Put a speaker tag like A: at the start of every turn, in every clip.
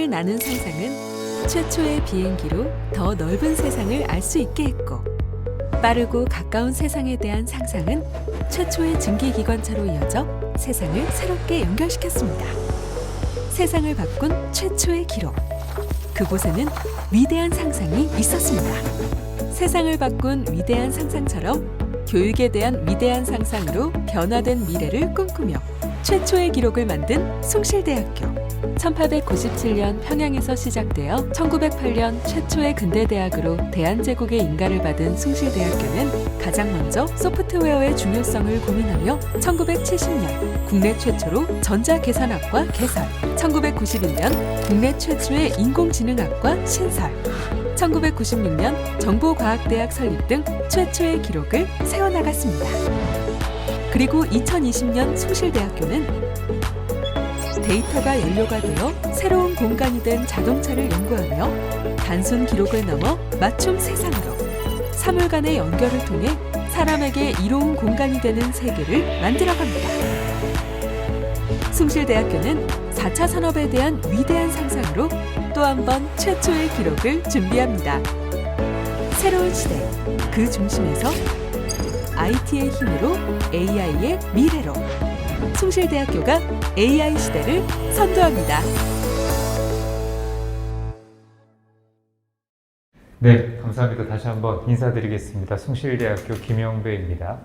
A: 생각을 나눈 상상은 최초의 비행기로 더 넓은 세상을 알 수 있게 했고, 빠르고 가까운 세상에 대한 상상은 최초의 증기기관차로 이어져 세상을 새롭게 연결시켰습니다. 세상을 바꾼 최초의 기록. 그곳에는 위대한 상상이 있었습니다. 세상을 바꾼 위대한 상상처럼 교육에 대한 위대한 상상으로 변화된 미래를 꿈꾸며 최초의 기록을 만든 숭실대학교. 1897년 평양에서 시작되어 1908년 최초의 근대대학으로 대한제국의 인가를 받은 숭실대학교는 가장 먼저 소프트웨어의 중요성을 고민하며 1970년 국내 최초로 전자계산학과 개설, 1991년 국내 최초의 인공지능학과 신설, 1996년 정보과학대학 설립 등 최초의 기록을 세워나갔습니다. 그리고 2020년 숭실대학교는 데이터가 연료가 되어 새로운 공간이 된 자동차를 연구하며 단순 기록을 넘어 맞춤 세상으로 사물 간의 연결을 통해 사람에게 이로운 공간이 되는 세계를 만들어갑니다. 숭실대학교는 4차 산업에 대한 위대한 상상으로 또 한 번 최초의 기록을 준비합니다. 새로운 시대, 그 중심에서 IT의 힘으로 AI의 미래로 숭실대학교가 AI 시대를 선도합니다.
B: 네, 감사합니다. 다시 한번 인사드리겠습니다. 숭실대학교 김영배입니다.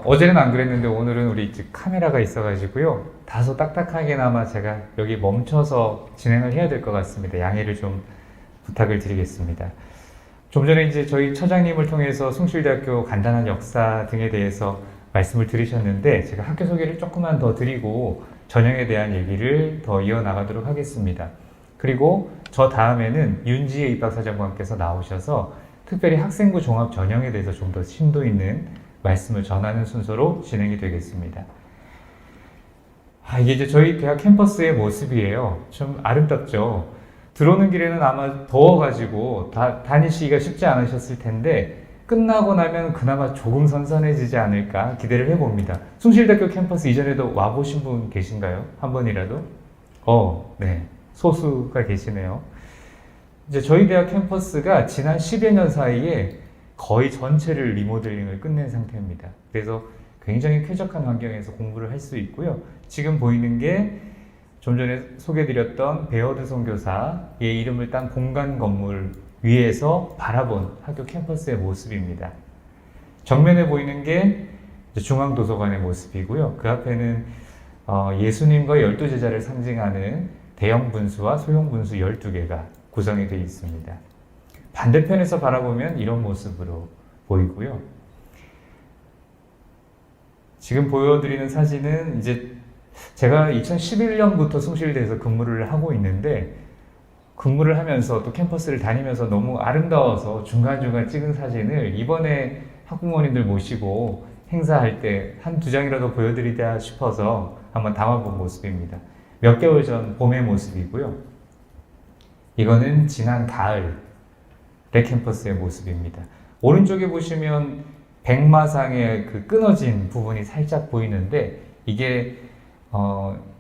B: 어제는 안 그랬는데 오늘은 우리 카메라가 있어가지고요. 다소 딱딱하게나마 제가 여기 멈춰서 진행을 해야 될 것 같습니다. 양해를 좀 부탁을 드리겠습니다. 좀 전에 이제 저희 처장님을 통해서 숭실대학교 간단한 역사 등에 대해서 말씀을 들으셨는데, 제가 학교 소개를 조금만 더 드리고 전형에 대한 얘기를 더 이어나가도록 하겠습니다. 그리고 저 다음에는 윤지혜 입학사정관께서 나오셔서 특별히 학생부 종합 전형에 대해서 좀 더 심도 있는 말씀을 전하는 순서로 진행이 되겠습니다. 이게 이제 저희 대학 캠퍼스의 모습이에요. 좀 아름답죠? 들어오는 길에는 아마 더워가지고 다니시기가 쉽지 않으셨을 텐데, 끝나고 나면 그나마 조금 선선해지지 않을까 기대를 해봅니다. 숭실대학교 캠퍼스 이전에도 와보신 분 계신가요? 한 번이라도? 네. 소수가 계시네요. 이제 저희 대학 캠퍼스가 지난 10여 년 사이에 거의 전체를 리모델링을 끝낸 상태입니다. 그래서 굉장히 쾌적한 환경에서 공부를 할 수 있고요. 지금 보이는 게 좀 전에 소개드렸던 베어드 선교사의 이름을 딴 공간 건물 위에서 바라본 학교 캠퍼스의 모습입니다. 정면에 보이는 게 중앙도서관의 모습이고요. 그 앞에는 예수님과 12제자를 상징하는 대형 분수와 소형 분수 12개가 구성이 되어 있습니다. 반대편에서 바라보면 이런 모습으로 보이고요. 지금 보여드리는 사진은 이제 제가 2011년부터 숭실대에서 근무를 하고 있는데, 근무를 하면서 또 캠퍼스를 다니면서 너무 아름다워서 중간중간 찍은 사진을 이번에 학부모님들 모시고 행사할 때 한두 장이라도 보여드리자 싶어서 한번 담아본 모습입니다. 몇 개월 전 봄의 모습이고요. 이거는 지난 가을의 캠퍼스의 모습입니다. 오른쪽에 보시면 백마상의 그 끊어진 부분이 살짝 보이는데, 이게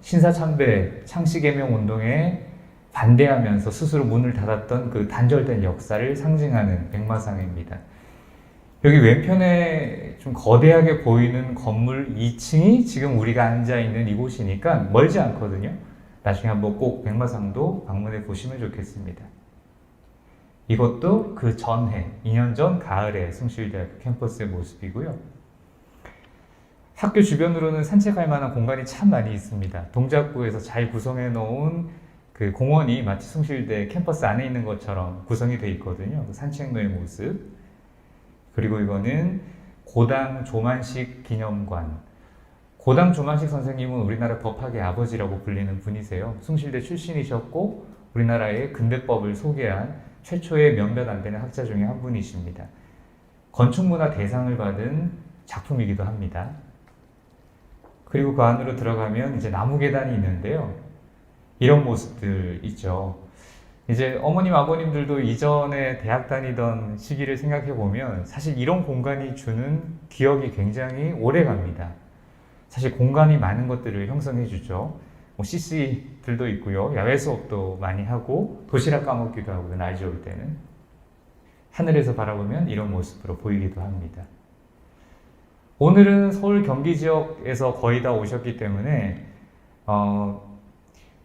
B: 신사참배 창씨개명 운동에 반대하면서 스스로 문을 닫았던 그 단절된 역사를 상징하는 백마상입니다. 여기 왼편에 좀 거대하게 보이는 건물 2층이 지금 우리가 앉아있는 이곳이니까 멀지 않거든요. 나중에 한번 꼭 백마상도 방문해 보시면 좋겠습니다. 이것도 그 전해, 2년 전 가을에 숭실대학교 캠퍼스의 모습이고요. 학교 주변으로는 산책할 만한 공간이 참 많이 있습니다. 동작구에서 잘 구성해 놓은 그 공원이 마치 숭실대 캠퍼스 안에 있는 것처럼 구성이 되어 있거든요. 그 산책로의 모습. 그리고 이거는 고당 조만식 기념관. 고당 조만식 선생님은 우리나라 법학의 아버지라고 불리는 분이세요. 숭실대 출신이셨고 우리나라의 근대법을 소개한 최초의 몇몇 안 되는 학자 중에 한 분이십니다. 건축문화 대상을 받은 작품이기도 합니다. 그리고 그 안으로 들어가면 이제 나무 계단이 있는데요. 이런 모습들 있죠. 이제 어머님, 아버님들도 이전에 대학 다니던 시기를 생각해 보면 사실 이런 공간이 주는 기억이 굉장히 오래 갑니다. 사실 공간이 많은 것들을 형성해 주죠. 뭐 CC들도 있고요. 야외 수업도 많이 하고 도시락 까먹기도 하고요. 날 좋을 때는. 하늘에서 바라보면 이런 모습으로 보이기도 합니다. 오늘은 서울 경기 지역에서 거의 다 오셨기 때문에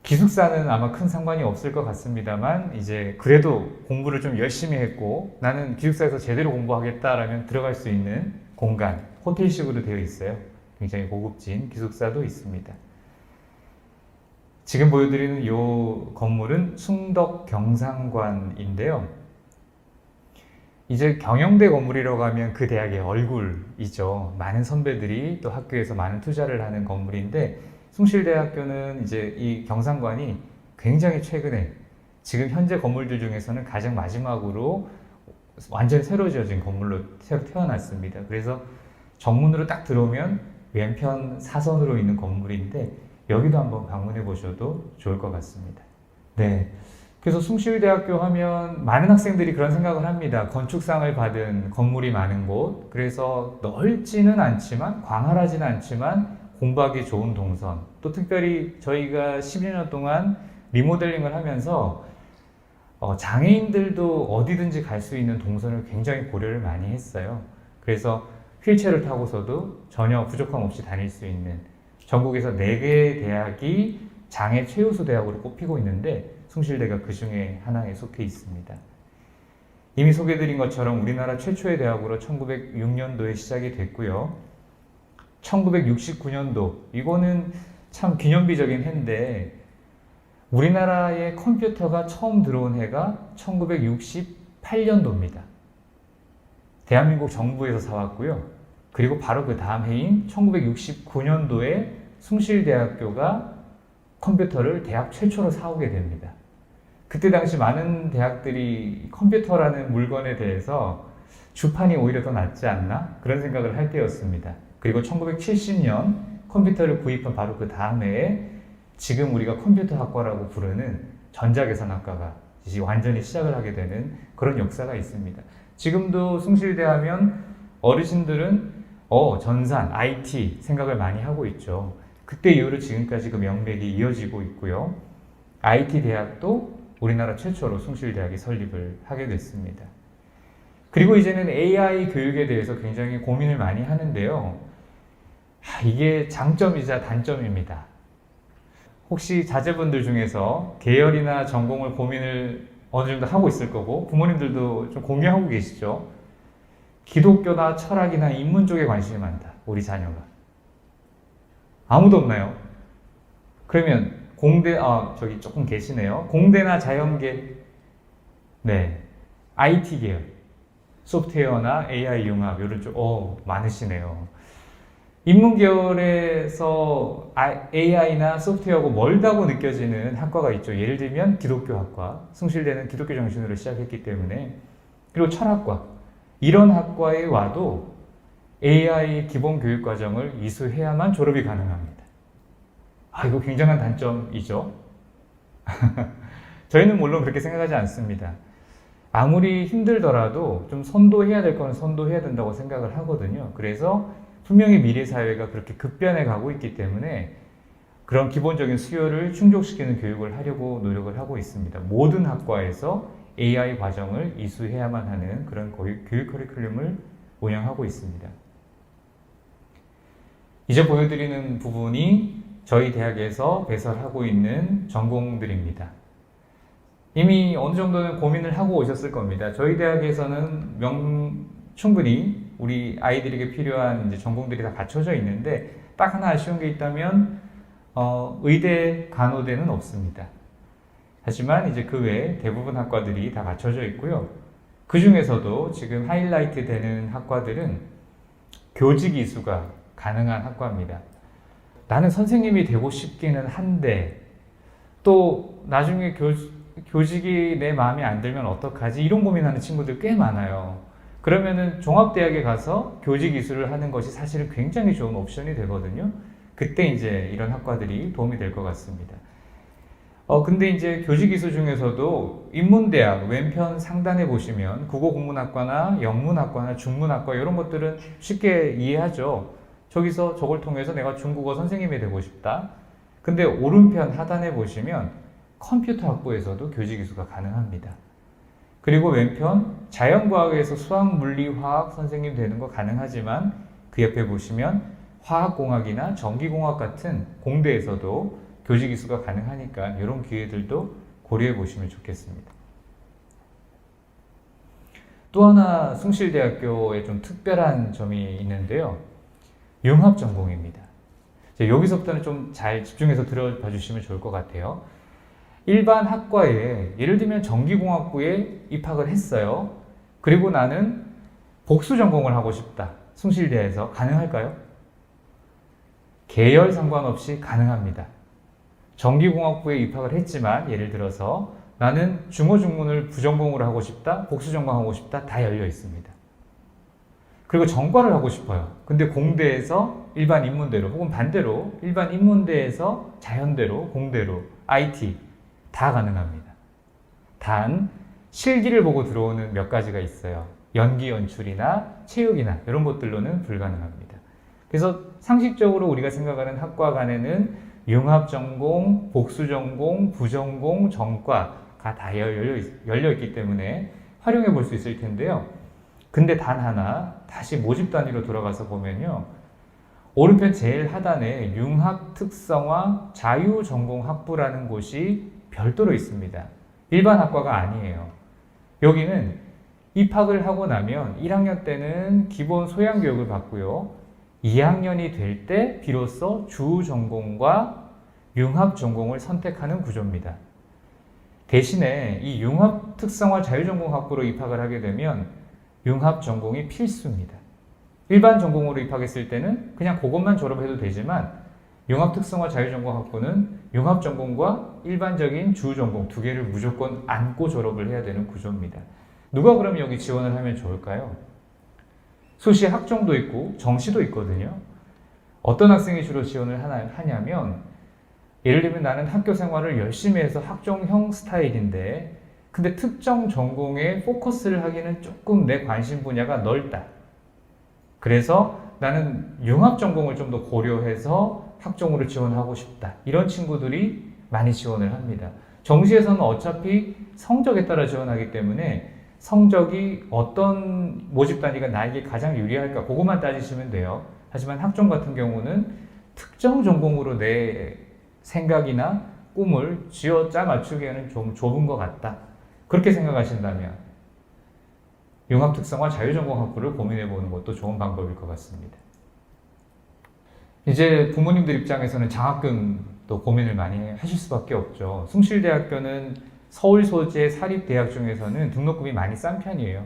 B: 기숙사는 아마 큰 상관이 없을 것 같습니다만 이제 그래도 공부를 좀 열심히 했고 나는 기숙사에서 제대로 공부하겠다라면 들어갈 수 있는 공간, 호텔식으로 되어 있어요. 굉장히 고급진 기숙사도 있습니다. 지금 보여드리는 이 건물은 충덕 경상관인데요. 이제 경영대 건물이라고 하면 그 대학의 얼굴이죠. 많은 선배들이 또 학교에서 많은 투자를 하는 건물인데 숭실대학교는 이제 이 경상관이 굉장히 최근에 지금 현재 건물들 중에서는 가장 마지막으로 완전히 새로 지어진 건물로 새로 태어났습니다. 그래서 정문으로 딱 들어오면 왼편 사선으로 있는 건물인데 여기도 한번 방문해 보셔도 좋을 것 같습니다. 네. 그래서 숭실대학교 하면 많은 학생들이 그런 생각을 합니다. 건축상을 받은 건물이 많은 곳, 그래서 넓지는 않지만 광활하지는 않지만 공부하기 좋은 동선, 또 특별히 저희가 12년 동안 리모델링을 하면서 장애인들도 어디든지 갈 수 있는 동선을 굉장히 고려를 많이 했어요. 그래서 휠체어를 타고서도 전혀 부족함 없이 다닐 수 있는 전국에서 4개의 대학이 장애 최우수 대학으로 꼽히고 있는데 숭실대가 그 중에 하나에 속해 있습니다. 이미 소개드린 것처럼 우리나라 최초의 대학으로 1906년도에 시작이 됐고요. 1969년도, 이거는 참 기념비적인 해인데 우리나라에 컴퓨터가 처음 들어온 해가 1968년도입니다. 대한민국 정부에서 사왔고요. 그리고 바로 그 다음 해인 1969년도에 숭실대학교가 컴퓨터를 대학 최초로 사오게 됩니다. 그때 당시 많은 대학들이 컴퓨터라는 물건에 대해서 주판이 오히려 더 낫지 않나? 그런 생각을 할 때였습니다. 그리고 1970년 컴퓨터를 구입한 바로 그 다음 해에 지금 우리가 컴퓨터 학과라고 부르는 전자계산학과가 이제 완전히 시작을 하게 되는 그런 역사가 있습니다. 지금도 숭실대 하면 어르신들은 전산, IT 생각을 많이 하고 있죠. 그때 이후로 지금까지 그 명맥이 이어지고 있고요. IT 대학도 우리나라 최초로 숭실대학이 설립을 하게 됐습니다. 그리고 이제는 AI 교육에 대해서 굉장히 고민을 많이 하는데요. 이게 장점이자 단점입니다. 혹시 자제분들 중에서 계열이나 전공을 고민을 어느 정도 하고 있을 거고 부모님들도 좀 공유하고 계시죠? 기독교나 철학이나 인문 쪽에 관심이 많다. 우리 자녀가. 아무도 없나요? 그러면 공대, 저기 조금 계시네요. 공대나 자연계, 네, IT 계열, 소프트웨어나 AI 융합, 이런 쪽, 많으시네요. 인문 계열에서 AI나 소프트웨어하고 멀다고 느껴지는 학과가 있죠. 예를 들면 기독교 학과, 숭실대는 기독교 정신으로 시작했기 때문에, 그리고 철학과, 이런 학과에 와도 AI 기본 교육 과정을 이수해야만 졸업이 가능합니다. 이거 굉장한 단점이죠. 저희는 물론 그렇게 생각하지 않습니다. 아무리 힘들더라도 좀 선도해야 될 거는 선도해야 된다고 생각을 하거든요. 그래서 분명히 미래 사회가 그렇게 급변해 가고 있기 때문에 그런 기본적인 수요를 충족시키는 교육을 하려고 노력을 하고 있습니다. 모든 학과에서 AI 과정을 이수해야만 하는 그런 교육 커리큘럼을 운영하고 있습니다. 이제 보여드리는 부분이 저희 대학에서 배설하고 있는 전공들입니다. 이미 어느 정도는 고민을 하고 오셨을 겁니다. 저희 대학에서는 충분히 우리 아이들에게 필요한 이제 전공들이 다 갖춰져 있는데 딱 하나 아쉬운 게 있다면 의대, 간호대는 없습니다. 하지만 이제 그 외에 대부분 학과들이 다 갖춰져 있고요. 그 중에서도 지금 하이라이트 되는 학과들은 교직 이수가 가능한 학과입니다. 나는 선생님이 되고 싶기는 한데 또 나중에 교직이 내 마음에 안 들면 어떡하지? 이런 고민하는 친구들 꽤 많아요. 그러면은 종합대학에 가서 교직 이수를 하는 것이 사실은 굉장히 좋은 옵션이 되거든요. 그때 이제 이런 학과들이 도움이 될 것 같습니다. 근데 이제 교직 이수 중에서도 인문대학 왼편 상단에 보시면 국어국문학과나 영문학과나 중문학과 이런 것들은 쉽게 이해하죠. 저기서 저걸 통해서 내가 중국어 선생님이 되고 싶다. 근데 오른편 하단에 보시면 컴퓨터 학부에서도 교직 이수가 가능합니다. 그리고 왼편 자연과학에서 수학, 물리, 화학 선생님 되는 거 가능하지만 그 옆에 보시면 화학공학이나 전기공학 같은 공대에서도 교직 이수가 가능하니까 이런 기회들도 고려해 보시면 좋겠습니다. 또 하나 숭실대학교에 좀 특별한 점이 있는데요. 융합 전공입니다. 여기서부터는 좀 잘 집중해서 들어봐 주시면 좋을 것 같아요. 일반 학과에 예를 들면 전기공학부에 입학을 했어요. 그리고 나는 복수 전공을 하고 싶다. 숭실대에서 가능할까요? 계열 상관없이 가능합니다. 전기공학부에 입학을 했지만 예를 들어서 나는 중어중문을 부전공으로 하고 싶다. 복수 전공하고 싶다. 다 열려 있습니다. 그리고 전과를 하고 싶어요. 근데 공대에서 일반 인문대로 혹은 반대로 일반 인문대에서 자연대로 공대로 IT 다 가능합니다. 단 실기를 보고 들어오는 몇 가지가 있어요. 연기 연출이나 체육이나 이런 것들로는 불가능합니다. 그래서 상식적으로 우리가 생각하는 학과 간에는 융합 전공, 복수 전공, 부전공, 전과가 다 열려 있기 때문에 활용해 볼 수 있을 텐데요. 근데 단 하나 다시 모집 단위로 돌아가서 보면요. 오른편 제일 하단에 융합 특성화 자유전공학부라는 곳이 별도로 있습니다. 일반 학과가 아니에요. 여기는 입학을 하고 나면 1학년 때는 기본 소양 교육을 받고요. 2학년이 될 때 비로소 주 전공과 융합 전공을 선택하는 구조입니다. 대신에 이 융합 특성화 자유전공학부로 입학을 하게 되면 융합 전공이 필수입니다. 일반 전공으로 입학했을 때는 그냥 그것만 졸업해도 되지만 융합 특성화 자유전공학부는 융합 전공과 일반적인 주 전공 두 개를 무조건 안고 졸업을 해야 되는 구조입니다. 누가 그럼 여기 지원을 하면 좋을까요? 수시 학종도 있고 정시도 있거든요. 어떤 학생이 주로 지원을 하냐면 예를 들면 나는 학교 생활을 열심히 해서 학종형 스타일인데 근데 특정 전공에 포커스를 하기는 조금 내 관심 분야가 넓다. 그래서 나는 융합 전공을 좀 더 고려해서 학종으로 지원하고 싶다. 이런 친구들이 많이 지원을 합니다. 정시에서는 어차피 성적에 따라 지원하기 때문에 성적이 어떤 모집 단위가 나에게 가장 유리할까 그것만 따지시면 돼요. 하지만 학종 같은 경우는 특정 전공으로 내 생각이나 꿈을 쥐어짜 맞추기에는 좀 좁은 것 같다. 그렇게 생각하신다면 융합특성화 자유전공학부를 고민해보는 것도 좋은 방법일 것 같습니다. 이제 부모님들 입장에서는 장학금도 고민을 많이 하실 수밖에 없죠. 숭실대학교는 서울 소재 사립대학 중에서는 등록금이 많이 싼 편이에요.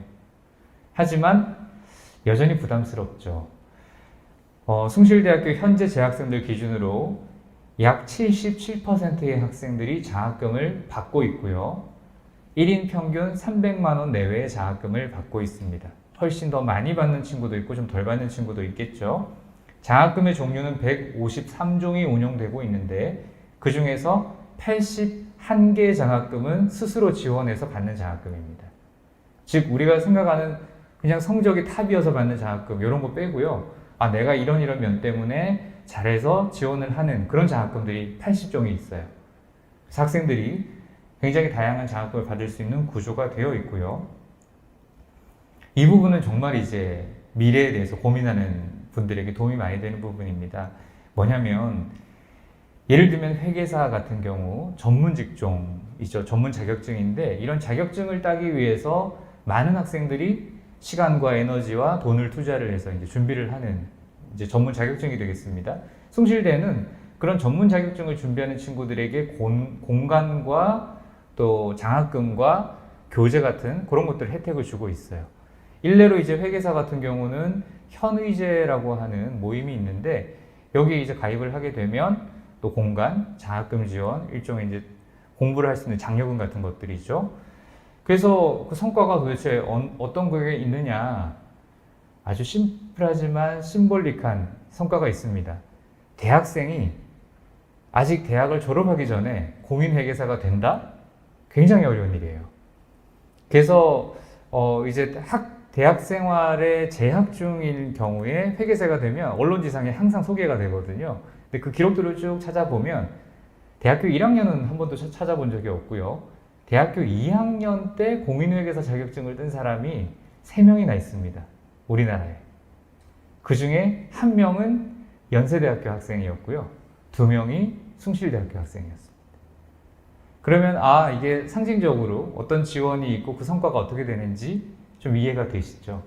B: 하지만 여전히 부담스럽죠. 숭실대학교 현재 재학생들 기준으로 약 77%의 학생들이 장학금을 받고 있고요. 1인 평균 300만 원 내외의 장학금을 받고 있습니다. 훨씬 더 많이 받는 친구도 있고 좀 덜 받는 친구도 있겠죠. 장학금의 종류는 153종이 운영되고 있는데 그 중에서 81개의 장학금은 스스로 지원해서 받는 장학금입니다. 즉 우리가 생각하는 그냥 성적이 탑이어서 받는 장학금 이런 거 빼고요. 내가 이런 면 때문에 잘해서 지원을 하는 그런 장학금들이 80종이 있어요. 그래서 학생들이 굉장히 다양한 장학금을 받을 수 있는 구조가 되어 있고요. 이 부분은 정말 이제 미래에 대해서 고민하는 분들에게 도움이 많이 되는 부분입니다. 뭐냐면 예를 들면 회계사 같은 경우 전문 직종이죠. 전문 자격증인데 이런 자격증을 따기 위해서 많은 학생들이 시간과 에너지와 돈을 투자를 해서 이제 준비를 하는 이제 전문 자격증이 되겠습니다. 숭실대는 그런 전문 자격증을 준비하는 친구들에게 공간과 또 장학금과 교재 같은 그런 것들 혜택을 주고 있어요. 일례로 이제 회계사 같은 경우는 현의제라고 하는 모임이 있는데 여기 이제 가입을 하게 되면 또 공간, 장학금 지원, 일종의 이제 공부를 할 수 있는 장려금 같은 것들이죠. 그래서 그 성과가 도대체 어떤 거에 있느냐? 아주 심플하지만 심볼릭한 성과가 있습니다. 대학생이 아직 대학을 졸업하기 전에 공인회계사가 된다? 굉장히 어려운 일이에요. 그래서 이제 대학 생활에 재학 중인 경우에 회계사가 되면 언론지상에 항상 소개가 되거든요. 근데 그 기록들을 쭉 찾아보면 대학교 1학년은 한 번도 찾아본 적이 없고요. 대학교 2학년 때 공인회계사 자격증을 뜬 사람이 3명이나 있습니다. 우리나라에. 그 중에 1명은 연세대학교 학생이었고요. 2명이 숭실대학교 학생이었습니다. 그러면 이게 상징적으로 어떤 지원이 있고 그 성과가 어떻게 되는지 좀 이해가 되시죠?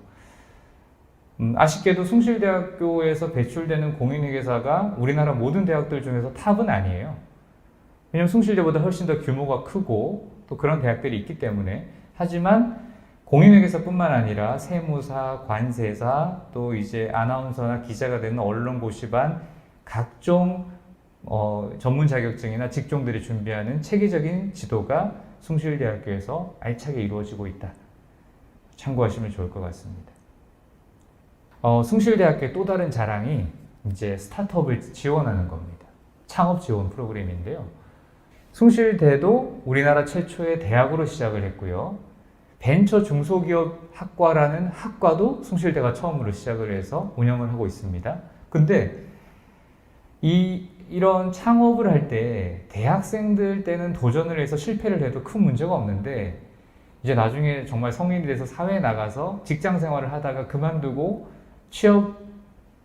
B: 아쉽게도 숭실대학교에서 배출되는 공인회계사가 우리나라 모든 대학들 중에서 탑은 아니에요. 왜냐하면 숭실대보다 훨씬 더 규모가 크고 또 그런 대학들이 있기 때문에. 하지만 공인회계사뿐만 아니라 세무사, 관세사, 또 이제 아나운서나 기자가 되는 언론고시반 각종 전문 자격증이나 직종들이 준비하는 체계적인 지도가 숭실대학교에서 알차게 이루어지고 있다. 참고하시면 좋을 것 같습니다. 숭실대학교의 또 다른 자랑이 이제 스타트업을 지원하는 겁니다. 창업 지원 프로그램인데요. 숭실대도 우리나라 최초의 대학으로 시작을 했고요. 벤처 중소기업 학과라는 학과도 숭실대가 처음으로 시작을 해서 운영을 하고 있습니다. 근데 이런 창업을 할 때 대학생들 때는 도전을 해서 실패를 해도 큰 문제가 없는데 이제 나중에 정말 성인이 돼서 사회에 나가서 직장 생활을 하다가 그만두고 취업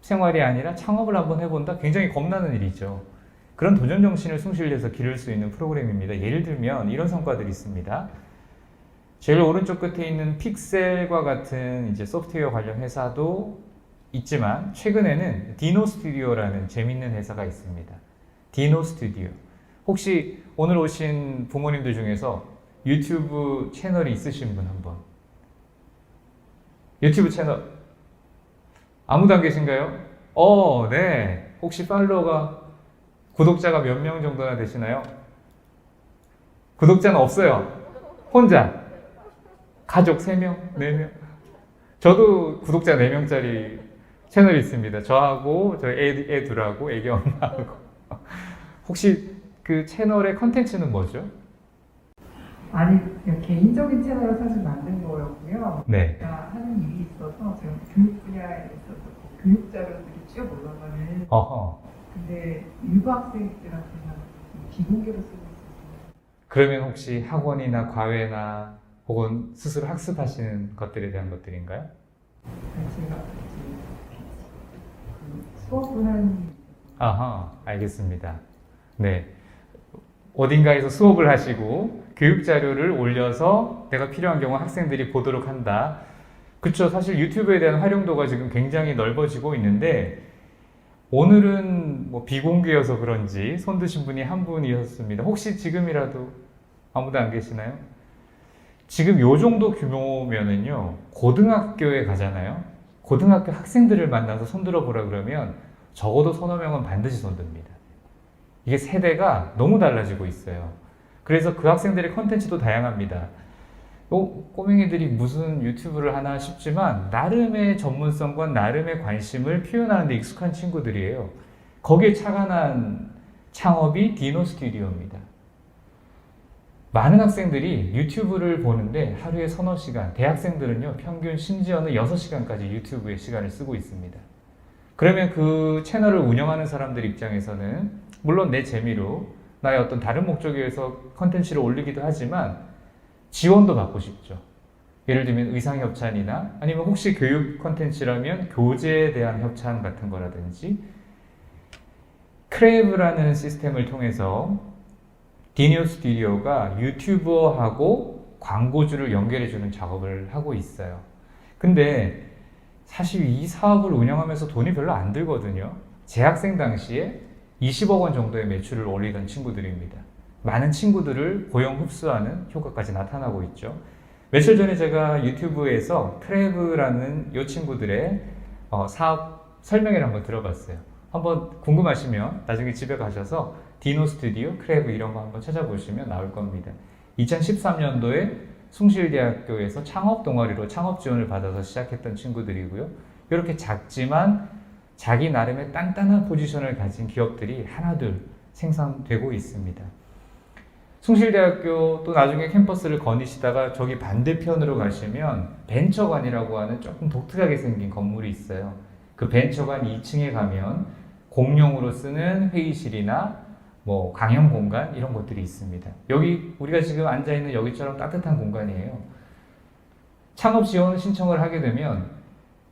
B: 생활이 아니라 창업을 한번 해본다? 굉장히 겁나는 일이죠. 그런 도전 정신을 숭실대에서 기를 수 있는 프로그램입니다. 예를 들면 이런 성과들이 있습니다. 제일 오른쪽 끝에 있는 픽셀과 같은 이제 소프트웨어 관련 회사도 있지만 최근에는 디노 스튜디오라는 재밌는 회사가 있습니다. 디노 스튜디오. 혹시 오늘 오신 부모님들 중에서 유튜브 채널이 있으신 분 한번. 유튜브 채널 아무도 안 계신가요? 네. 혹시 구독자가 몇 명 정도나 되시나요? 구독자는 없어요. 혼자. 가족 3명, 4명. 저도 구독자 4명짜리 채널이 있습니다. 저하고 저희 애 둘하고 애기 엄마하고. 혹시 그 채널의 컨텐츠는 뭐죠?
C: 아니, 개인적인 채널을 사실 만든 거였고요.
B: 네.
C: 제가 하는 일이 있어서 제가 교육 분야에 있어서 교육 자료들이 쭉 올라가는. 근데 일부 학생들한테는 비공개로 쓰고 있었어요.
B: 그러면 혹시 학원이나 과외나 혹은 스스로 학습하시는 것들에 대한 것들인가요?
C: 제가 수업을 한.
B: 알겠습니다. 네. 어딘가에서 수업을 하시고 교육 자료를 올려서 내가 필요한 경우 학생들이 보도록 한다. 그쵸. 사실 유튜브에 대한 활용도가 지금 굉장히 넓어지고 있는데 오늘은 비공개여서 그런지 손 드신 분이 한 분이었습니다. 혹시 지금이라도 아무도 안 계시나요? 지금 요 정도 규모면은요, 고등학교에 가잖아요. 고등학교 학생들을 만나서 손들어 보라 그러면 적어도 서너 명은 반드시 손듭니다. 이게 세대가 너무 달라지고 있어요. 그래서 그 학생들의 컨텐츠도 다양합니다. 꼬맹이들이 무슨 유튜브를 하나 싶지만 나름의 전문성과 나름의 관심을 표현하는 데 익숙한 친구들이에요. 거기에 착안한 창업이 디노 스튜디오입니다. 많은 학생들이 유튜브를 보는데 하루에 서너 시간, 대학생들은요 평균 심지어는 6시간까지 유튜브에 시간을 쓰고 있습니다. 그러면 그 채널을 운영하는 사람들 입장에서는 물론 내 재미로 나의 어떤 다른 목적에 의해서 컨텐츠를 올리기도 하지만 지원도 받고 싶죠. 예를 들면 의상협찬이나 아니면 혹시 교육 컨텐츠라면 교재에 대한 협찬 같은 거라든지 크레이브라는 시스템을 통해서 디노 스튜디오가 유튜버하고 광고주를 연결해주는 작업을 하고 있어요. 근데 사실 이 사업을 운영하면서 돈이 별로 안 들거든요. 재학생 당시에 20억 원 정도의 매출을 올리던 친구들입니다. 많은 친구들을 고용 흡수하는 효과까지 나타나고 있죠. 며칠 전에 제가 유튜브에서 크레브라는 이 친구들의 사업 설명회를 한번 들어봤어요. 한번 궁금하시면 나중에 집에 가셔서 디노 스튜디오, 크레브 이런 거 한번 찾아보시면 나올 겁니다. 2013년도에 숭실대학교에서 창업 동아리로 창업 지원을 받아서 시작했던 친구들이고요. 이렇게 작지만 자기 나름의 단단한 포지션을 가진 기업들이 하나둘 생산되고 있습니다. 숭실대학교 또 나중에 캠퍼스를 거니시다가 저기 반대편으로 가시면 벤처관이라고 하는 조금 독특하게 생긴 건물이 있어요. 그 벤처관 2층에 가면 공용으로 쓰는 회의실이나 뭐 강연 공간 이런 것들이 있습니다. 여기 우리가 지금 앉아 있는 여기처럼 따뜻한 공간이에요. 창업 지원 신청을 하게 되면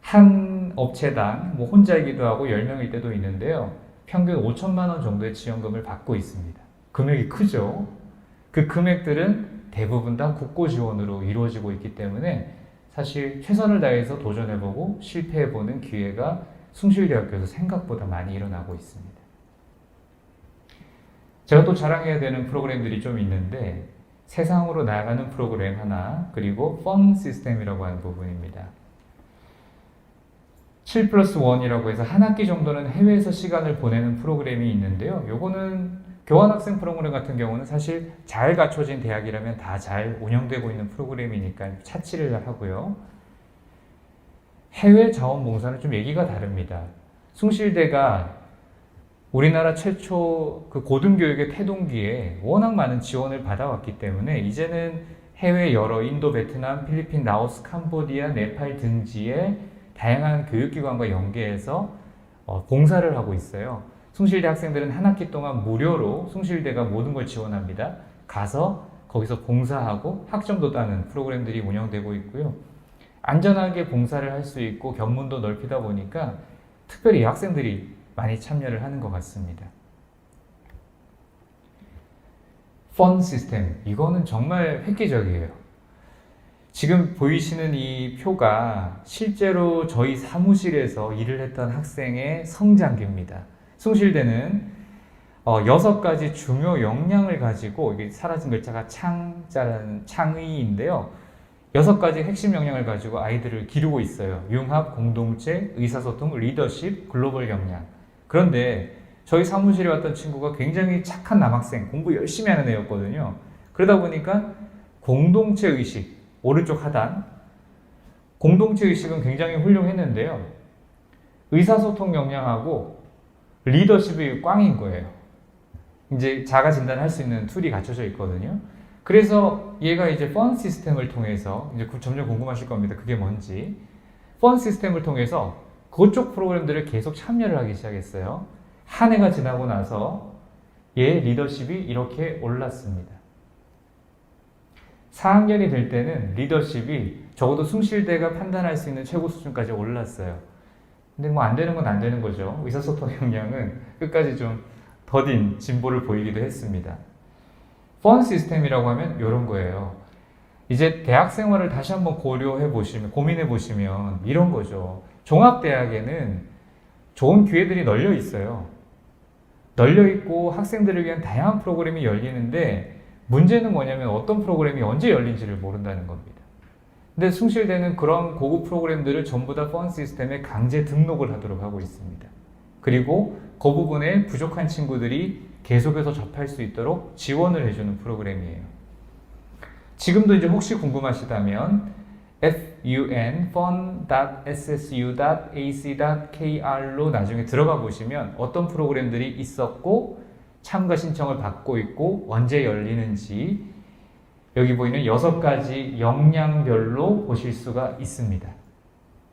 B: 한 업체당 뭐 혼자이기도 하고 10명일 때도 있는데요. 평균 5천만 원 정도의 지원금을 받고 있습니다. 금액이 크죠. 그 금액들은 대부분 다 국고 지원으로 이루어지고 있기 때문에 사실 최선을 다해서 도전해보고 실패해보는 기회가 숭실대학교에서 생각보다 많이 일어나고 있습니다. 제가 또 자랑해야 되는 프로그램들이 좀 있는데 세상으로 나아가는 프로그램 하나, 그리고 펀 시스템이라고 하는 부분입니다. 7+1이라고 해서 한 학기 정도는 해외에서 시간을 보내는 프로그램이 있는데요. 요거는 교환학생 프로그램 같은 경우는 사실 잘 갖춰진 대학이라면 다 잘 운영되고 있는 프로그램이니까 차치를 하고요. 해외 자원봉사는 좀 얘기가 다릅니다. 숭실대가 우리나라 최초 그 고등교육의 태동기에 워낙 많은 지원을 받아왔기 때문에 이제는 해외 여러 인도, 베트남, 필리핀, 라오스, 캄보디아, 네팔 등지의 다양한 교육기관과 연계해서 봉사를 하고 있어요. 숭실대 학생들은 한 학기 동안 무료로 숭실대가 모든 걸 지원합니다. 가서 거기서 봉사하고 학점도 따는 프로그램들이 운영되고 있고요. 안전하게 봉사를 할 수 있고 견문도 넓히다 보니까 특별히 학생들이 많이 참여를 하는 것 같습니다. 펀 시스템, 이거는 정말 획기적이에요. 지금 보이시는 이 표가 실제로 저희 사무실에서 일을 했던 학생의 성장기입니다. 숭실대는 6가지 중요 역량을 가지고, 이게 사라진 글자가 창의인데요. 6가지 핵심 역량을 가지고 아이들을 기르고 있어요. 융합, 공동체, 의사소통, 리더십, 글로벌 역량. 그런데 저희 사무실에 왔던 친구가 굉장히 착한 남학생, 공부 열심히 하는 애였거든요. 그러다 보니까 공동체 의식, 오른쪽 하단, 공동체 의식은 굉장히 훌륭했는데요. 의사소통 역량하고 리더십이 꽝인 거예요. 이제 자가 진단할 수 있는 툴이 갖춰져 있거든요. 그래서 얘가 이제 펀 시스템을 통해서, 이제 점점 궁금하실 겁니다. 그게 뭔지. 펀 시스템을 통해서 그쪽 프로그램들을 계속 참여를 하기 시작했어요. 한 해가 지나고 나서 얘 리더십이 이렇게 올랐습니다. 4학년이 될 때는 리더십이 적어도 숭실대가 판단할 수 있는 최고 수준까지 올랐어요. 근데 뭐 안 되는 건 안 되는 거죠. 의사소통 역량은 끝까지 좀 더딘 진보를 보이기도 했습니다. 펀 시스템이라고 하면 이런 거예요. 이제 대학 생활을 다시 한번 고려해 보시면, 고민해 보시면 이런 거죠. 종합대학에는 좋은 기회들이 널려 있어요. 널려 있고 학생들을 위한 다양한 프로그램이 열리는데 문제는 뭐냐면 어떤 프로그램이 언제 열린지를 모른다는 겁니다. 근데 숭실대는 그런 고급 프로그램들을 전부 다 펀 시스템에 강제 등록을 하도록 하고 있습니다. 그리고 그 부분에 부족한 친구들이 계속해서 접할 수 있도록 지원을 해주는 프로그램이에요. 지금도 이제 혹시 궁금하시다면 fun.sssu.ac.kr로 나중에 들어가 보시면 어떤 프로그램들이 있었고 참가 신청을 받고 있고 언제 열리는지 여기 보이는 6가지 역량별로 보실 수가 있습니다.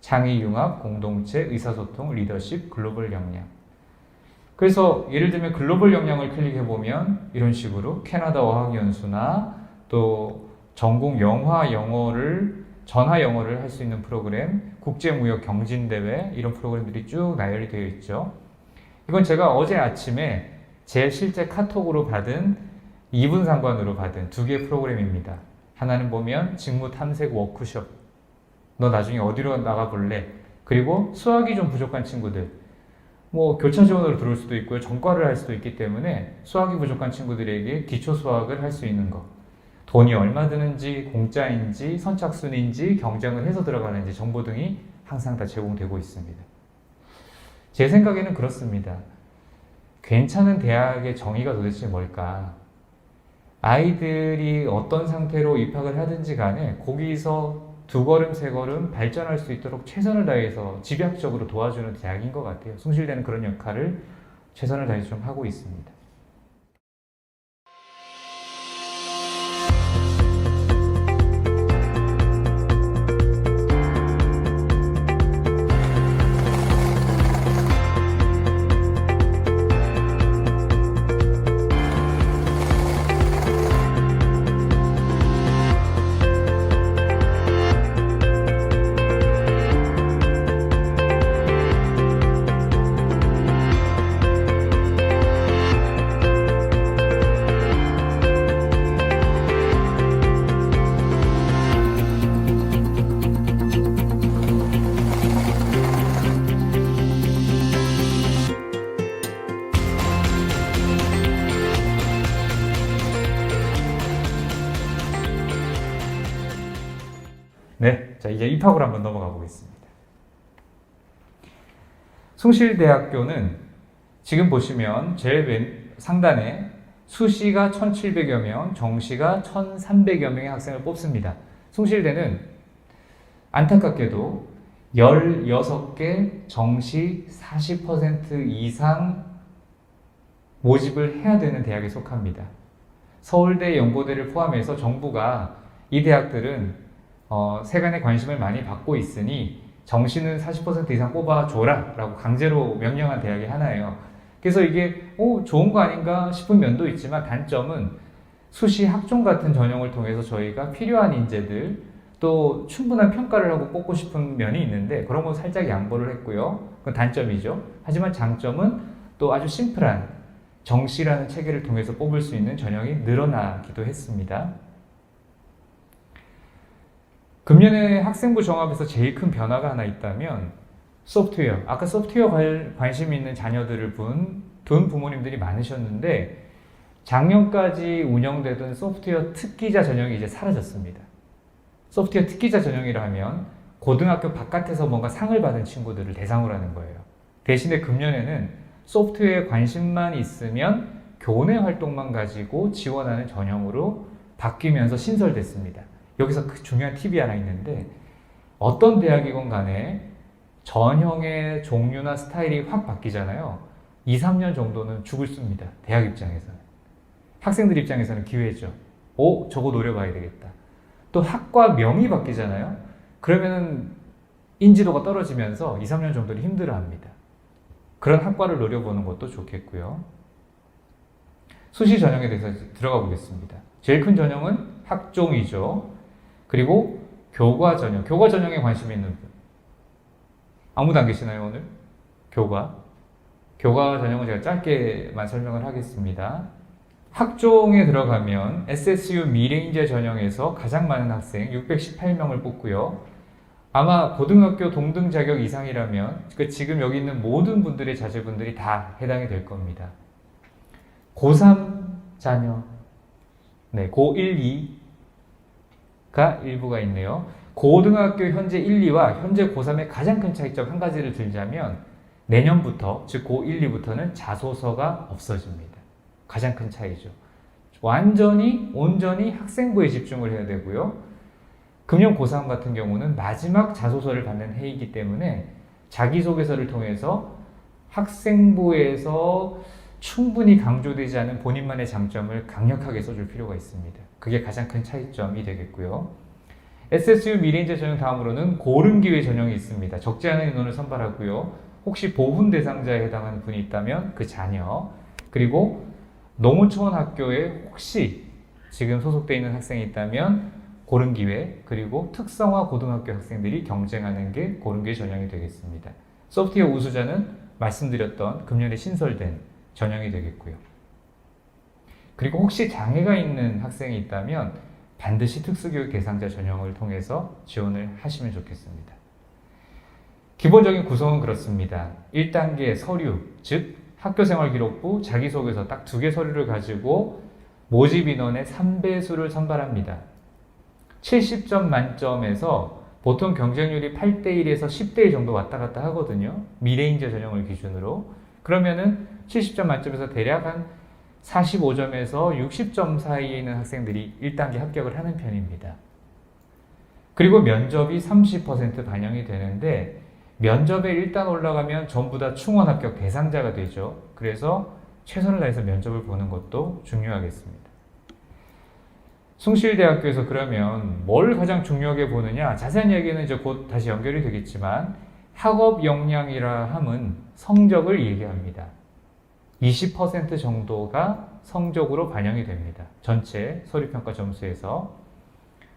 B: 창의, 융합, 공동체, 의사소통, 리더십, 글로벌 역량. 그래서 예를 들면 글로벌 역량을 클릭해보면 이런 식으로 캐나다 어학연수나 또 전공 전화 영어를 할 수 있는 프로그램, 국제무역 경진대회 이런 프로그램들이 쭉 나열이 되어 있죠. 이건 제가 어제 아침에 제 실제 카톡으로 받은 2분 상관으로 받은 2개의 프로그램입니다. 하나는 보면 직무 탐색 워크숍, 너 나중에 어디로 나가볼래? 그리고 수학이 좀 부족한 친구들, 뭐 교차 지원으로 들어올 수도 있고요, 전과를 할 수도 있기 때문에 수학이 부족한 친구들에게 기초 수학을 할 수 있는 거, 돈이 얼마 드는지, 공짜인지, 선착순인지, 경쟁을 해서 들어가는지 정보 등이 항상 다 제공되고 있습니다. 제 생각에는 그렇습니다. 괜찮은 대학의 정의가 도대체 뭘까? 아이들이 어떤 상태로 입학을 하든지 간에 거기서 2걸음, 3걸음 발전할 수 있도록 최선을 다해서 집약적으로 도와주는 대학인 것 같아요. 숭실대는 그런 역할을 최선을 다해서 좀 하고 있습니다. 자, 이제 입학으로 한번 넘어가 보겠습니다. 숭실대학교는 지금 보시면 제일 왼 상단에 수시가 1,700여 명, 정시가 1,300여 명의 학생을 뽑습니다. 숭실대는 안타깝게도 16개 정시 40% 이상 모집을 해야 되는 대학에 속합니다. 서울대, 연고대를 포함해서 정부가 이 대학들은 세간의 관심을 많이 받고 있으니 정시는 40% 이상 뽑아줘라 라고 강제로 명령한 대학이 하나예요. 그래서 이게 좋은 거 아닌가 싶은 면도 있지만 단점은 수시 학종 같은 전형을 통해서 저희가 필요한 인재들 또 충분한 평가를 하고 뽑고 싶은 면이 있는데 그런 건 살짝 양보를 했고요. 그건 단점이죠. 하지만 장점은 또 아주 심플한 정시라는 체계를 통해서 뽑을 수 있는 전형이 늘어나기도 했습니다. 금년에 학생부 정합에서 제일 큰 변화가 하나 있다면 소프트웨어. 아까 소프트웨어 관심 있는 자녀들을 둔 부모님들이 많으셨는데 작년까지 운영되던 소프트웨어 특기자 전형이 이제 사라졌습니다. 소프트웨어 특기자 전형이라 하면 고등학교 바깥에서 뭔가 상을 받은 친구들을 대상으로 하는 거예요. 대신에 금년에는 소프트웨어에 관심만 있으면 교내 활동만 가지고 지원하는 전형으로 바뀌면서 신설됐습니다. 여기서 그 중요한 팁이 하나 있는데 어떤 대학이건 간에 전형의 종류나 스타일이 확 바뀌잖아요. 2, 3년 정도는 죽을 씁니다. 대학 입장에서는. 학생들 입장에서는 기회죠. 저거 노려봐야 되겠다. 또 학과명이 바뀌잖아요. 그러면은 인지도가 떨어지면서 2, 3년 정도는 힘들어합니다. 그런 학과를 노려보는 것도 좋겠고요. 수시 전형에 대해서 들어가 보겠습니다. 제일 큰 전형은 학종이죠. 그리고 교과 전형. 교과 전형에 관심 있는 분. 아무도 안 계시나요, 오늘? 교과 전형은 제가 짧게만 설명을 하겠습니다. 학종에 들어가면 SSU 미래인재 전형에서 가장 많은 학생 618명을 뽑고요. 아마 고등학교 동등 자격 이상이라면 지금 여기 있는 모든 분들의 자제분들이 다 해당이 될 겁니다. 고3 자녀, 네, 고1, 2가 일부가 있네요. 고등학교 현재 1, 2와 현재 고3의 가장 큰 차이점 한 가지를 들자면 내년부터, 즉 고1, 2부터는 자소서가 없어집니다. 가장 큰 차이죠. 온전히 학생부에 집중을 해야 되고요. 금년 고3 같은 경우는 마지막 자소서를 받는 해이기 때문에 자기소개서를 통해서 학생부에서 충분히 강조되지 않은 본인만의 장점을 강력하게 써줄 필요가 있습니다. 그게 가장 큰 차이점이 되겠고요. SSU 미래인재 전형 다음으로는 고른기회 전형이 있습니다. 적지 않은 인원을 선발하고요. 혹시 보훈 대상자에 해당하는 분이 있다면 그 자녀, 그리고 농어촌 학교에 혹시 지금 소속되어 있는 학생이 있다면 고른기회, 그리고 특성화 고등학교 학생들이 경쟁하는 게 고른기회 전형이 되겠습니다. 소프트웨어 우수자는 말씀드렸던 금년에 신설된 전형이 되겠고요. 그리고 혹시 장애가 있는 학생이 있다면 반드시 특수교육 대상자 전형을 통해서 지원을 하시면 좋겠습니다. 기본적인 구성은 그렇습니다. 1단계 서류, 즉 학교생활기록부, 자기소개서 딱 2개 서류를 가지고 모집 인원의 3배수를 선발합니다. 70점 만점에서 보통 경쟁률이 8대1에서 10대1 정도 왔다 갔다 하거든요. 미래인재 전형을 기준으로. 그러면은 70점 만점에서 대략 한 45점에서 60점 사이에 있는 학생들이 1단계 합격을 하는 편입니다. 그리고 면접이 30% 반영이 되는데 면접에 일단 올라가면 전부 다 충원 합격 대상자가 되죠. 그래서 최선을 다해서 면접을 보는 것도 중요하겠습니다. 숭실대학교에서 그러면 뭘 가장 중요하게 보느냐? 자세한 이야기는 이제 곧 다시 연결이 되겠지만 학업 역량이라 함은 성적을 얘기합니다. 20% 정도가 성적으로 반영이 됩니다. 전체 서류평가 점수에서.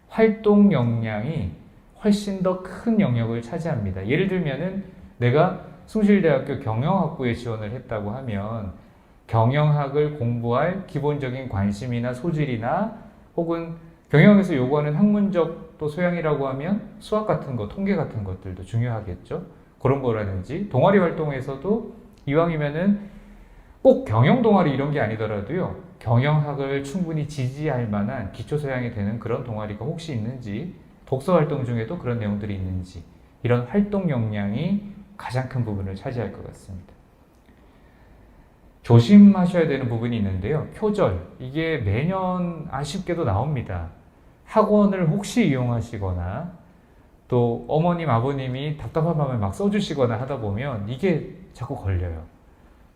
B: 활동 역량이 훨씬 더 큰 영역을 차지합니다. 예를 들면은 내가 숭실대학교 경영학부에 지원을 했다고 하면 경영학을 공부할 기본적인 관심이나 소질이나 혹은 경영학에서 요구하는 학문적 또 소양이라고 하면 수학 같은 거, 통계 같은 것들도 중요하겠죠. 그런 거라든지 동아리 활동에서도 이왕이면은 꼭 경영 동아리 이런 게 아니더라도요. 경영학을 충분히 지지할 만한 기초 소양이 되는 그런 동아리가 혹시 있는지 독서 활동 중에도 그런 내용들이 있는지, 이런 활동 역량이 가장 큰 부분을 차지할 것 같습니다. 조심하셔야 되는 부분이 있는데요. 표절, 이게 매년 아쉽게도 나옵니다. 학원을 혹시 이용하시거나 또 어머님, 아버님이 답답한 마음을 막 써주시거나 하다 보면 이게 자꾸 걸려요.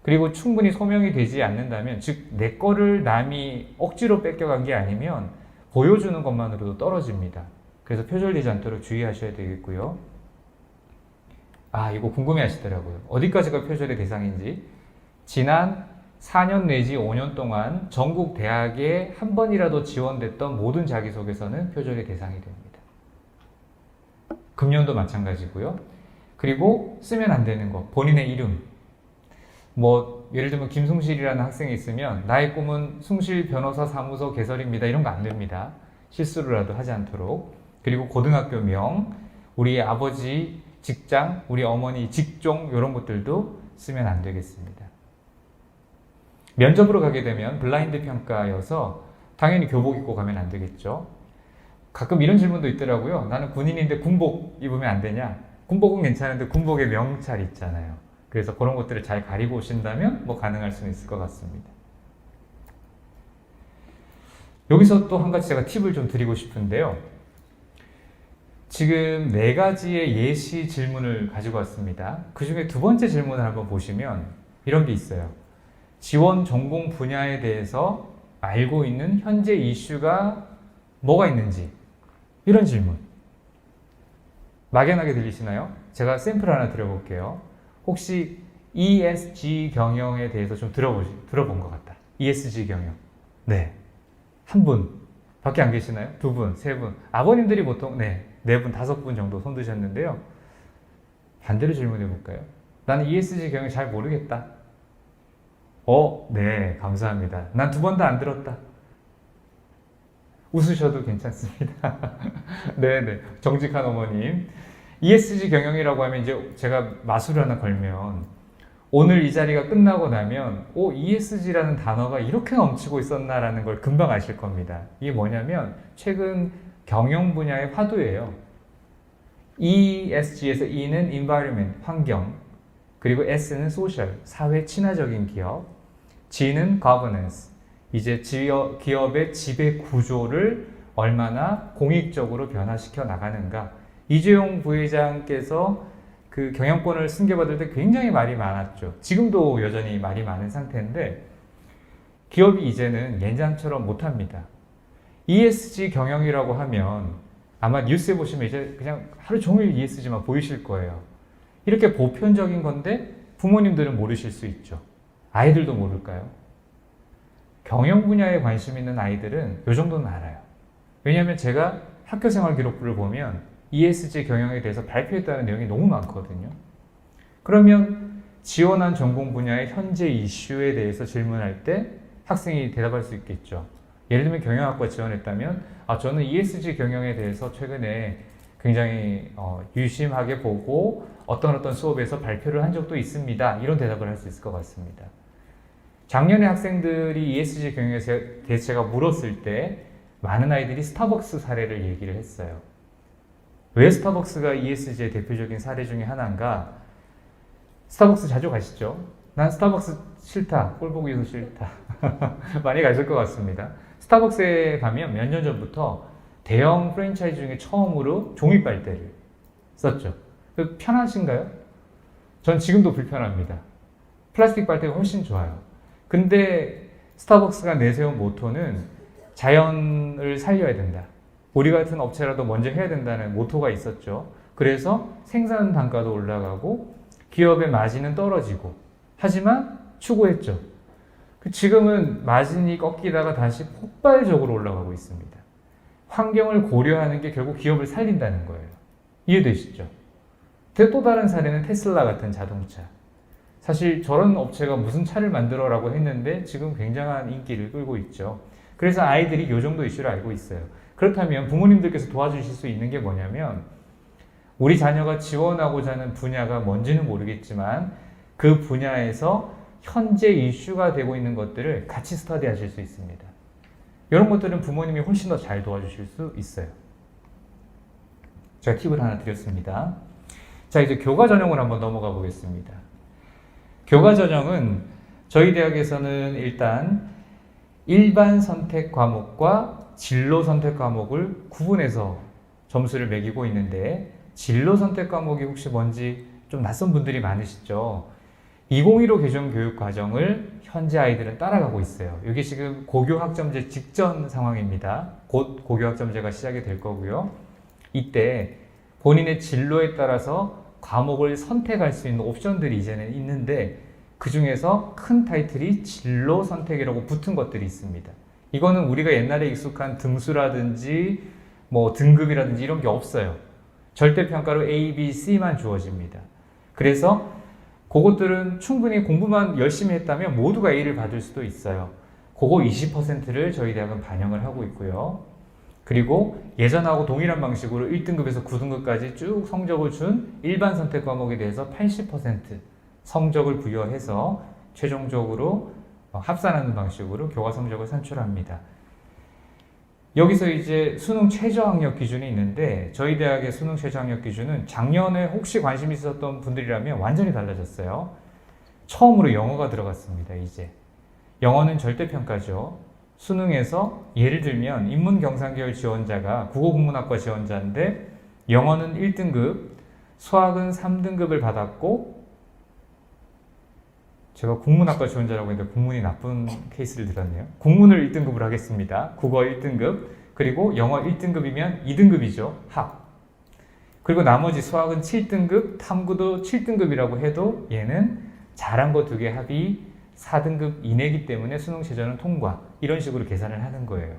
B: 그리고 충분히 소명이 되지 않는다면, 즉 내 거를 남이 억지로 뺏겨간 게 아니면 보여주는 것만으로도 떨어집니다. 그래서 표절되지 않도록 주의하셔야 되겠고요. 아, 이거 궁금해 하시더라고요. 어디까지가 표절의 대상인지. 지난 4년 내지 5년 동안 전국 대학에 한 번이라도 지원됐던 모든 자기소개서는 표절의 대상이 됩니다. 금년도 마찬가지고요. 그리고 쓰면 안 되는 거, 본인의 이름. 뭐 예를 들면 김승실이라는 학생이 있으면 나의 꿈은 숭실 변호사 사무소 개설입니다. 이런 거 안 됩니다. 실수로라도 하지 않도록. 그리고 고등학교 명, 우리 아버지 직장, 우리 어머니 직종, 이런 것들도 쓰면 안 되겠습니다. 면접으로 가게 되면 블라인드 평가여서 당연히 교복 입고 가면 안 되겠죠. 가끔 이런 질문도 있더라고요. 나는 군인인데 군복 입으면 안 되냐? 군복은 괜찮은데 군복에 명찰 있잖아요. 그래서 그런 것들을 잘 가리고 오신다면 뭐 가능할 수는 있을 것 같습니다. 여기서 또 한 가지 제가 팁을 좀 드리고 싶은데요. 지금 4가지의 예시 질문을 가지고 왔습니다. 그 중에 두 번째 질문을 한번 보시면 이런 게 있어요. 지원 전공 분야에 대해서 알고 있는 현재 이슈가 뭐가 있는지, 이런 질문. 막연하게 들리시나요? 제가 샘플 하나 드려볼게요. 혹시 ESG 경영에 대해서 좀 들어본 것 같다. ESG 경영. 네. 한 분 밖에 안 계시나요? 2분, 3분. 아버님들이 보통 4분, 5분 정도 손 드셨는데요. 반대로 질문해 볼까요? 나는 ESG 경영 잘 모르겠다. 네, 감사합니다. 난 2번 다 안 들었다. 웃으셔도 괜찮습니다. 네네, 정직한 어머님. ESG 경영이라고 하면 이제 제가 마술을 하나 걸면 오늘 이 자리가 끝나고 나면 ESG라는 단어가 이렇게 넘치고 있었나라는 걸 금방 아실 겁니다. 이게 뭐냐면 최근 경영 분야의 화두예요. ESG에서 E는 environment, 환경, 그리고 S는 social, 사회 친화적인 기업, G는 governance, 이제 기업의 지배 구조를 얼마나 공익적으로 변화시켜 나가는가. 이재용 부회장께서 그 경영권을 승계받을 때 굉장히 말이 많았죠. 지금도 여전히 말이 많은 상태인데 기업이 이제는 예전처럼 못합니다. ESG 경영이라고 하면 아마 뉴스에 보시면 이제 그냥 하루 종일 ESG만 보이실 거예요. 이렇게 보편적인 건데 부모님들은 모르실 수 있죠. 아이들도 모를까요? 경영 분야에 관심 있는 아이들은 이 정도는 알아요. 왜냐하면 제가 학교생활 기록부를 보면 ESG 경영에 대해서 발표했다는 내용이 너무 많거든요. 그러면 지원한 전공 분야의 현재 이슈에 대해서 질문할 때 학생이 대답할 수 있겠죠. 예를 들면 경영학과 지원했다면 저는 ESG 경영에 대해서 최근에 굉장히 유심하게 보고 어떤 수업에서 발표를 한 적도 있습니다. 이런 대답을 할 수 있을 것 같습니다. 작년에 학생들이 ESG 경영에 대해서 제가 물었을 때 많은 아이들이 스타벅스 사례를 얘기를 했어요. 왜 스타벅스가 ESG의 대표적인 사례 중에 하나인가? 스타벅스 자주 가시죠? 난 스타벅스 싫다. 꼴 보기 위해서 싫다. 많이 가실 것 같습니다. 스타벅스에 가면 몇 년 전부터 대형 프랜차이즈 중에 처음으로 종이 빨대를 썼죠. 편하신가요? 전 지금도 불편합니다. 플라스틱 빨대가 훨씬 좋아요. 근데 스타벅스가 내세운 모토는 자연을 살려야 된다. 우리 같은 업체라도 먼저 해야 된다는 모토가 있었죠. 그래서 생산 단가도 올라가고 기업의 마진은 떨어지고 하지만 추구했죠. 지금은 마진이 꺾이다가 다시 폭발적으로 올라가고 있습니다. 환경을 고려하는 게 결국 기업을 살린다는 거예요. 이해되시죠? 또 다른 사례는 테슬라 같은 자동차. 사실 저런 업체가 무슨 차를 만들어라고 했는데 지금 굉장한 인기를 끌고 있죠. 그래서 아이들이 이 정도 이슈를 알고 있어요. 그렇다면 부모님들께서 도와주실 수 있는 게 뭐냐면 우리 자녀가 지원하고자 하는 분야가 뭔지는 모르겠지만 그 분야에서 현재 이슈가 되고 있는 것들을 같이 스터디하실 수 있습니다. 이런 것들은 부모님이 훨씬 더 잘 도와주실 수 있어요. 제가 팁을 하나 드렸습니다. 자, 이제 교과 전형으로 한번 넘어가 보겠습니다. 교과 전형은 저희 대학에서는 일단 일반 선택 과목과 진로 선택 과목을 구분해서 점수를 매기고 있는데, 진로 선택 과목이 혹시 뭔지 좀 낯선 분들이 많으시죠? 2015 개정 교육 과정을 현재 아이들은 따라가고 있어요. 이게 지금 고교 학점제 직전 상황입니다. 곧 고교 학점제가 시작이 될 거고요. 이때 본인의 진로에 따라서 과목을 선택할 수 있는 옵션들이 이제는 있는데, 그 중에서 큰 타이틀이 진로 선택이라고 붙은 것들이 있습니다. 이거는 우리가 옛날에 익숙한 등수라든지 뭐 등급이라든지 이런 게 없어요. 절대평가로 A, B, C만 주어집니다. 그래서 그것들은 충분히 공부만 열심히 했다면 모두가 A를 받을 수도 있어요. 그거 20%를 저희 대학은 반영을 하고 있고요. 그리고 예전하고 동일한 방식으로 1등급에서 9등급까지 쭉 성적을 준 일반 선택 과목에 대해서 80% 성적을 부여해서 최종적으로 합산하는 방식으로 교과 성적을 산출합니다. 여기서 이제 수능 최저학력 기준이 있는데, 저희 대학의 수능 최저학력 기준은 작년에 혹시 관심 있었던 분들이라면 완전히 달라졌어요. 처음으로 영어가 들어갔습니다. 이제 영어는 절대평가죠. 수능에서 예를 들면 인문경상계열 지원자가 국어국문학과 지원자인데 영어는 1등급, 수학은 3등급을 받았고, 제가 국문학과 지원자라고 했는데 국문이 나쁜 케이스를 들었네요. 국문을 1등급으로 하겠습니다. 국어 1등급, 그리고 영어 1등급이면 2등급이죠. 학. 그리고 나머지 수학은 7등급, 탐구도 7등급이라고 해도 얘는 잘한 거 2개 합이 4등급 이내이기 때문에 수능 최저는 통과. 이런 식으로 계산을 하는 거예요.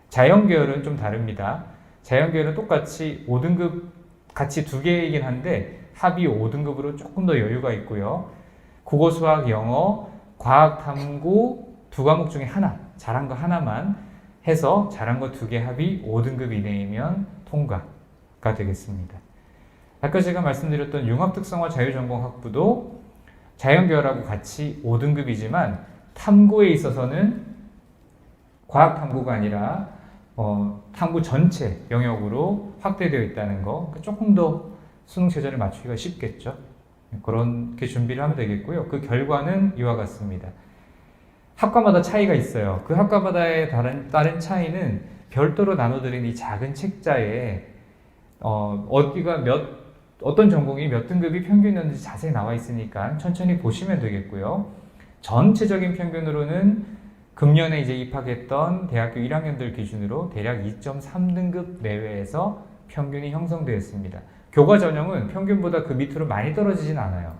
B: 자연계열은 좀 다릅니다. 자연계열은 똑같이 5등급 같이 2개이긴 한데 합이 5등급으로 조금 더 여유가 있고요. 국어, 수학, 영어, 과학, 탐구 2과목 중에 하나, 잘한 거 하나만 해서 잘한 거 2개 합이 5등급 이내이면 통과가 되겠습니다. 아까 제가 말씀드렸던 융합특성화 자유전공학부도 자연계열하고 같이 5등급이지만 탐구에 있어서는 과학 탐구가 아니라 탐구 전체 영역으로 확대되어 있다는 거, 조금 더 수능 최저를 맞추기가 쉽겠죠. 그렇게 준비를 하면 되겠고요. 그 결과는 이와 같습니다. 학과마다 차이가 있어요. 그 학과마다의 다른 차이는 별도로 나눠드린 이 작은 책자에 어떤 전공이 몇 등급이 평균이었는지 자세히 나와 있으니까 천천히 보시면 되겠고요. 전체적인 평균으로는 금년에 이제 입학했던 대학교 1학년들 기준으로 대략 2.3등급 내외에서 평균이 형성되었습니다. 교과 전형은 평균보다 그 밑으로 많이 떨어지진 않아요.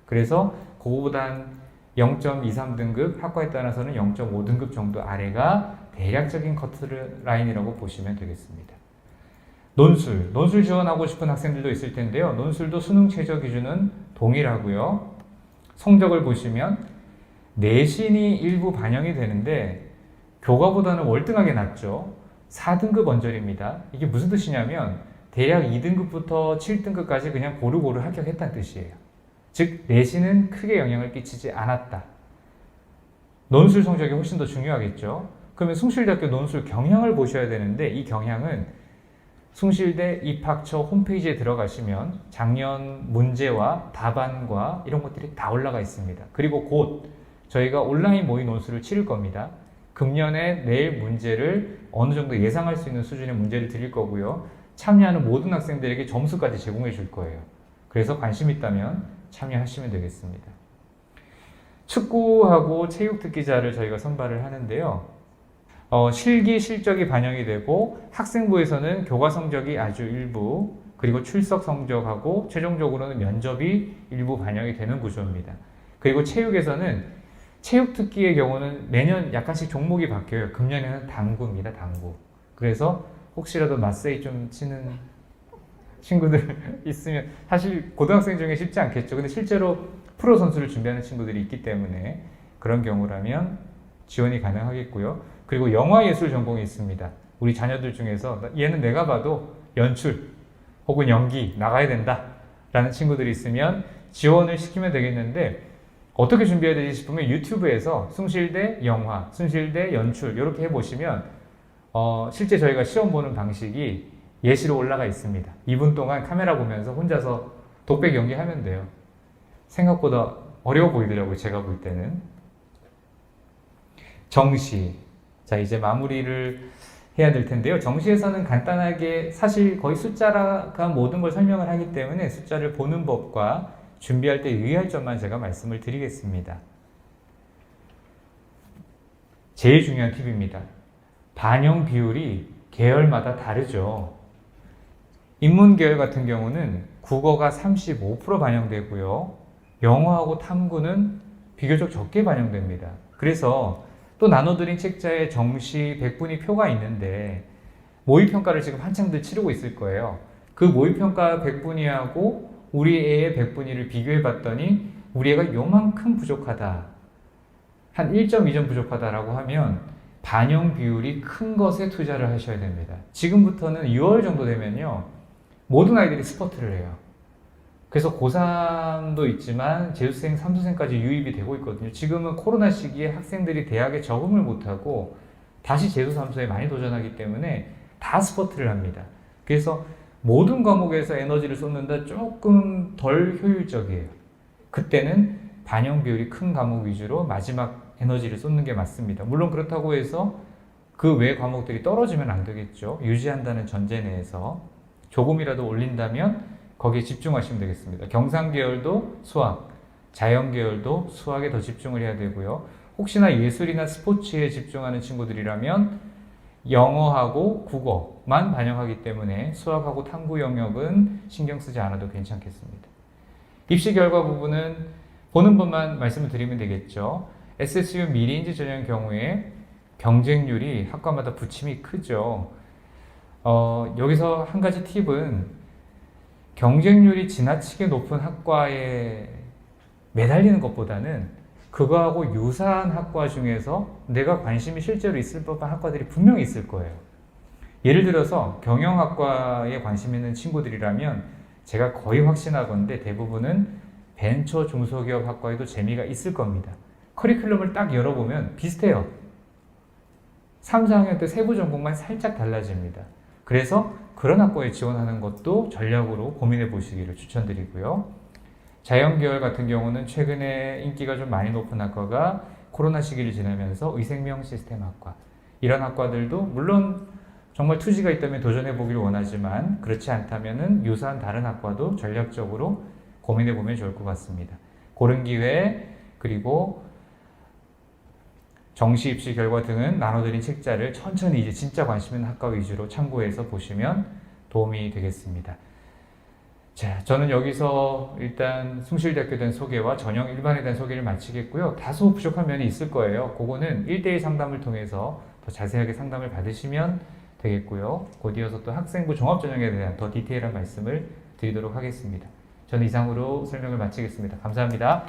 B: 그래서 그거보다 한 0.23등급, 학과에 따라서는 0.5등급 정도 아래가 대략적인 커트라인이라고 보시면 되겠습니다. 논술 지원하고 싶은 학생들도 있을 텐데요. 논술도 수능 최저 기준은 동일하고요. 성적을 보시면 내신이 일부 반영이 되는데 교과보다는 월등하게 낮죠. 4등급 언저리입니다. 이게 무슨 뜻이냐면 대략 2등급부터 7등급까지 그냥 고루고루 합격했다는 뜻이에요. 즉 내신은 크게 영향을 끼치지 않았다. 논술 성적이 훨씬 더 중요하겠죠. 그러면 숭실대학교 논술 경향을 보셔야 되는데, 이 경향은 숭실대 입학처 홈페이지에 들어가시면 작년 문제와 답안과 이런 것들이 다 올라가 있습니다. 그리고 곧 저희가 온라인 모의 논술을 치를 겁니다. 금년에 내일 문제를 어느 정도 예상할 수 있는 수준의 문제를 드릴 거고요. 참여하는 모든 학생들에게 점수까지 제공해 줄 거예요. 그래서 관심 있다면 참여하시면 되겠습니다. 축구하고 체육 특기자를 저희가 선발을 하는데요. 실기 실적이 반영이 되고 학생부에서는 교과 성적이 아주 일부, 그리고 출석 성적하고 최종적으로는 면접이 일부 반영이 되는 구조입니다. 그리고 체육에서는 체육 특기의 경우는 매년 약간씩 종목이 바뀌어요. 금년에는 당구입니다. 당구. 그래서 혹시라도 맞세이 좀 치는 친구들 있으면, 사실 고등학생 중에 쉽지 않겠죠. 근데 실제로 프로 선수를 준비하는 친구들이 있기 때문에 그런 경우라면 지원이 가능하겠고요. 그리고 영화예술 전공이 있습니다. 우리 자녀들 중에서 얘는 내가 봐도 연출 혹은 연기 나가야 된다 라는 친구들이 있으면 지원을 시키면 되겠는데, 어떻게 준비해야 되지 싶으면 유튜브에서 숭실대 영화, 숭실대 연출 이렇게 해보시면 실제 저희가 시험 보는 방식이 예시로 올라가 있습니다. 2분 동안 카메라 보면서 혼자서 독백 연기하면 돼요. 생각보다 어려워 보이더라고요. 제가 볼 때는. 정시. 자, 이제 마무리를 해야 될 텐데요. 정시에서는 간단하게 사실 거의 숫자가 모든 걸 설명을 하기 때문에 숫자를 보는 법과 준비할 때 유의할 점만 제가 말씀을 드리겠습니다. 제일 중요한 팁입니다. 반영 비율이 계열마다 다르죠. 인문 계열 같은 경우는 국어가 35% 반영되고요. 영어하고 탐구는 비교적 적게 반영됩니다. 그래서 또 나눠드린 책자에 정시 100분위 표가 있는데 모의평가를 지금 한창들 치르고 있을 거예요. 그 모의평가 100분위하고 우리 애의 100분위를 비교해 봤더니 우리 애가 요만큼 부족하다. 한 1.2점 부족하다라고 하면 반영 비율이 큰 것에 투자를 하셔야 됩니다. 지금부터는 6월 정도 되면요. 모든 아이들이 스퍼트를 해요. 그래서 고3도 있지만 재수생, 삼수생까지 유입이 되고 있거든요. 지금은 코로나 시기에 학생들이 대학에 적응을 못하고 다시 재수, 삼수에 많이 도전하기 때문에 다 스퍼트를 합니다. 그래서 모든 과목에서 에너지를 쏟는다 조금 덜 효율적이에요. 그때는 반영 비율이 큰 과목 위주로 마지막 에너지를 쏟는 게 맞습니다. 물론 그렇다고 해서 그 외 과목들이 떨어지면 안 되겠죠. 유지한다는 전제 내에서 조금이라도 올린다면 거기에 집중하시면 되겠습니다. 경상 계열도 수학, 자연 계열도 수학에 더 집중을 해야 되고요. 혹시나 예술이나 스포츠에 집중하는 친구들이라면 영어하고 국어만 반영하기 때문에 수학하고 탐구 영역은 신경 쓰지 않아도 괜찮겠습니다. 입시 결과 부분은 보는 법만 말씀을 드리면 되겠죠. SSU 미리인지 전형 경우에 경쟁률이 학과마다 부침이 크죠. 여기서 한 가지 팁은 경쟁률이 지나치게 높은 학과에 매달리는 것보다는 그거하고 유사한 학과 중에서 내가 관심이 실제로 있을 법한 학과들이 분명히 있을 거예요. 예를 들어서 경영학과에 관심 있는 친구들이라면 제가 거의 확신하건대 대부분은 벤처 중소기업 학과에도 재미가 있을 겁니다. 커리큘럼을 딱 열어보면 비슷해요. 3, 4학년 때 세부 전공만 살짝 달라집니다. 그래서 그런 학과에 지원하는 것도 전략으로 고민해 보시기를 추천드리고요. 자연계열 같은 경우는 최근에 인기가 좀 많이 높은 학과가 코로나 시기를 지나면서 의생명 시스템학과, 이런 학과들도 물론 정말 투지가 있다면 도전해 보기를 원하지만 그렇지 않다면 유사한 다른 학과도 전략적으로 고민해 보면 좋을 것 같습니다. 고른 기회, 그리고 정시 입시 결과 등은 나눠드린 책자를 천천히 이제 진짜 관심 있는 학과 위주로 참고해서 보시면 도움이 되겠습니다. 자, 저는 여기서 일단 숭실대학교에 대한 소개와 전형 일반에 대한 소개를 마치겠고요. 다소 부족한 면이 있을 거예요. 그거는 1대1 상담을 통해서 더 자세하게 상담을 받으시면 되겠고요. 곧 이어서 또 학생부 종합전형에 대한 더 디테일한 말씀을 드리도록 하겠습니다. 저는 이상으로 설명을 마치겠습니다. 감사합니다.